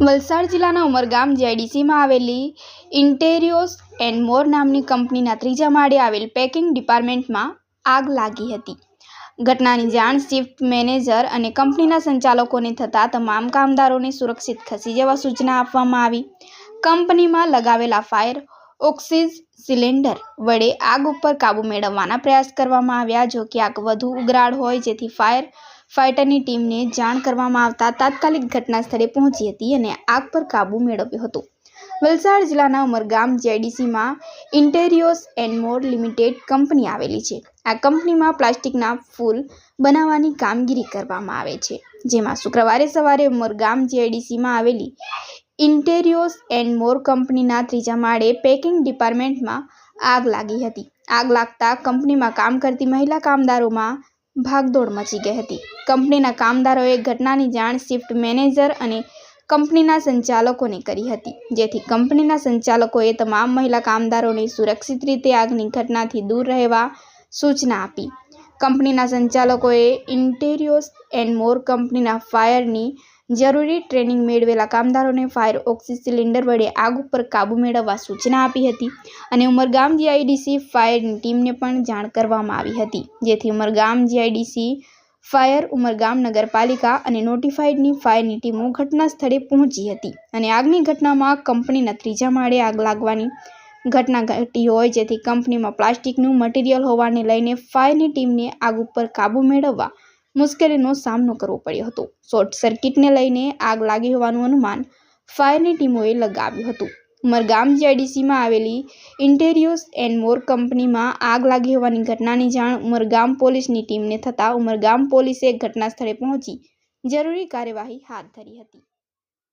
વલસાડ જિલ્લાના ઉમરગામ જીઆઈડીસીમાં આવેલી ઇન્ટેરિયોર્સ એન્ડ મોર નામની કંપનીના ત્રીજા માળે આવેલ પેકિંગ ડિપાર્ટમેન્ટમાં આગ લાગી હતી. ઘટનાની જાણ શિફ્ટ મેનેજર અને કંપનીના સંચાલકોને થતાં તમામ કામદારોને સુરક્ષિત ખસી જવા સૂચના આપવામાં આવી. કંપનીમાં લગાવેલા ફાયર ઓક્સિજન સિલિન્ડર વડે આગ ઉપર કાબૂ મેળવવાના પ્રયાસ કરવામાં આવ્યા. જો કે આગ વધુ ઉગ્રાળ હોય જેથી ફાયર ફાઇટરની ટીમને જાણ કરવામાં આવતા તાત્કાલિક ઘટના સ્થળે પહોંચી હતી અને આગ પર કાબૂ મેળવ્યો હતો. વલસાડ જિલ્લાના ઉમરગામ જીઆઈડીસીમાં interiors and more limited company આવેલી છે. આ કંપનીમાં પ્લાસ્ટિકના ફૂલ બનાવવાની કામગીરી કરવામાં આવે છે, જેમાં શુક્રવારે સવારે ઉમરગામ જીઆઈડીસીમાં આવેલી ઇન્ટેરિયોર્સ એન્ડ મોર કંપનીના ત્રીજા માળે પેકિંગ ડિપાર્ટમેન્ટમાં આગ લાગી હતી. આગ લાગતા કંપનીમાં કામ કરતી મહિલા કામદારોમાં ભાગદોડ મચી ગઈ હતી. કંપનીના કામદારોએ ઘટનાની જાણ શિફ્ટ મેનેજર અને કંપનીના સંચાલકોને કરી હતી, જેથી કંપનીના સંચાલકોએ તમામ મહિલા કામદારોને સુરક્ષિત રીતે આગની ઘટનાથી દૂર રહેવા સૂચના આપી. કંપનીના સંચાલકોએ ઇન્ટેરિયોર્સ એન્ડ મોર કંપનીના ફાયરની જરૂરી ટ્રેનિંગ મેળવેલા કામદારોને ફાયર ઓક્સિજન સિલિન્ડર વડે આગ ઉપર કાબૂ મેળવવા સૂચના આપી હતી અને ઉમરગામ જીઆઈડીસી ફાયરની ટીમને પણ જાણ કરવામાં આવી હતી, જેથી ઉમરગામ જીઆઈડીસી ફાયર, ઉમરગામ નગરપાલિકા અને નોટિફાઈડની ફાયરની ટીમો ઘટના સ્થળે પહોંચી હતી અને આગની ઘટનામાં કંપનીના ત્રીજા માળે આગ લાગવાની ઘટના ઘટી હોય જેથી કંપનીમાં પ્લાસ્ટિકનું મટીરિયલ હોવાને લઈને ફાયરની ટીમને આગ ઉપર કાબૂ મેળવવા મુશ્કેલીનો સામનો કરવો પડ્યો હતો. શોર્ટ સર્કિટને લઈને આગ લાગી હોવાનું અનુમાન ફાયરની ટીમોએ લગાવ્યું હતું. ઉમરગામ જીઆઈડીસીમાં આવેલી ઇન્ટેરિયોર્સ એન્ડ મોર કંપનીમાં આગ લાગી હોવાની ઘટનાની જાણ ઉમરગામ પોલીસની ટીમને થતાં ઉમરગામ પોલીસે ઘટના સ્થળે પહોંચી જરૂરી કાર્યવાહી હાથ ધરી હતી.